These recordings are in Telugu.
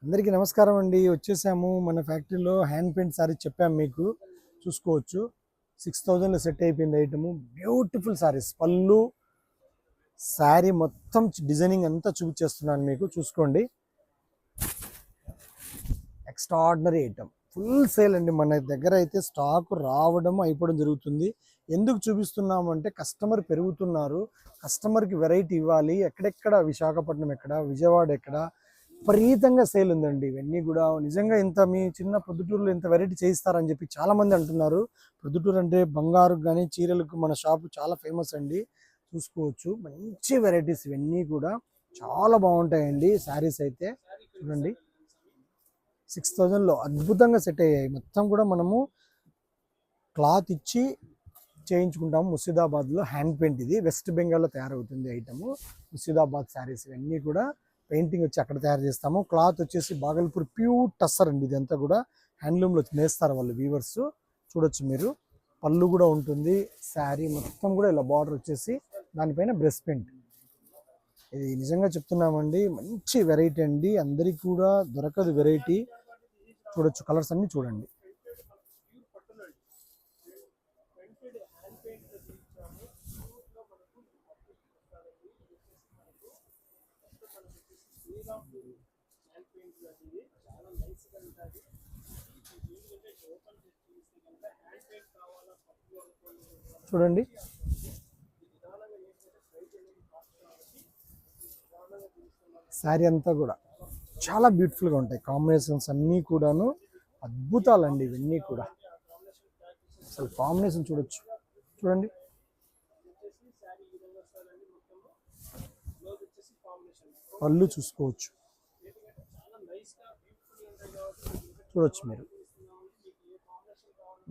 అందరికీ నమస్కారం అండి. వచ్చేసాము మన ఫ్యాక్టరీలో హ్యాండ్ పెయింట్ సారీస్ చెప్పాము మీకు. చూసుకోవచ్చు 6000లో సెట్ అయిపోయింది ఐటము. బ్యూటిఫుల్ సారీస్, పళ్ళు శారీ మొత్తం డిజైనింగ్ అంతా చూపించేస్తున్నాను మీకు. చూసుకోండి, ఎక్స్ట్రాడినరీ ఐటమ్. ఫుల్ సేల్ అండి మన దగ్గర. అయితే స్టాక్ రావడం అయిపోవడం జరుగుతుంది. ఎందుకు చూపిస్తున్నాము అంటే కస్టమర్ పెరుగుతున్నారు, కస్టమర్కి వెరైటీ ఇవ్వాలి. ఎక్కడెక్కడ, విశాఖపట్నం ఎక్కడ, విజయవాడ ఎక్కడ, విపరీతంగా సేల్ ఉందండి. ఇవన్నీ కూడా నిజంగా ఇంత మీ చిన్న ప్రొద్దుటూరులో ఇంత వెరైటీ చేయిస్తారని చెప్పి చాలామంది అంటున్నారు. ప్రొద్దుటూరు అంటే బంగారు కానీ చీరలకు మన షాపు చాలా ఫేమస్ అండి. చూసుకోవచ్చు, మంచి వెరైటీస్ ఇవన్నీ కూడా చాలా బాగుంటాయండి. శారీస్ అయితే చూడండి, 6000లో అద్భుతంగా సెట్ అయ్యాయి. మొత్తం కూడా మనము క్లాత్ ఇచ్చి చేయించుకుంటాము. ముర్షిదాబాద్లో హ్యాండ్ పెయింట్, ఇది వెస్ట్ బెంగాల్లో తయారవుతుంది ఐటము. ముర్షిదాబాద్ శారీస్ ఇవన్నీ కూడా పెయింటింగ్ వచ్చి అక్కడ తయారు చేస్తాము. క్లాత్ వచ్చేసి బాగల్పూర్ ప్యూర్ టస్సర్ అండి. ఇదంతా కూడా హ్యాండ్లూమ్లో నేస్తారు వాళ్ళు, వీవర్స్. చూడొచ్చు మీరు, పళ్ళు కూడా ఉంటుంది. శారీ మొత్తం కూడా ఇలా బార్డర్ వచ్చేసి దానిపైన బ్రెస్ట్ పెయింట్. ఇది నిజంగా చెప్తున్నామండి, మంచి వెరైటీ అండి. అందరికీ కూడా దొరకదు వెరైటీ. చూడొచ్చు, కలర్స్ అన్ని చూడండి. చూడండి, శారీ అంతా కూడా చాలా బ్యూటిఫుల్గా ఉంటాయి. కాంబినేషన్స్ అన్నీ కూడాను అద్భుతాలండి. ఇవన్నీ కూడా అసలు కాంబినేషన్ చూడొచ్చు. చూడండి, పళ్ళు చూసుకోవచ్చు. చూడొచ్చు మీరు,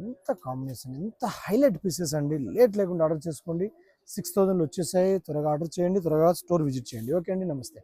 ఎంత కాంబినేషన్, ఎంత హైలైట్ పీసెస్ అండి. లేట్ లేకుండా ఆర్డర్ చేసుకోండి. 6000లో వచ్చేసాయి. త్వరగా ఆర్డర్ చేయండి, త్వరగా స్టోర్ విజిట్ చేయండి. ఓకే అండి, నమస్తే.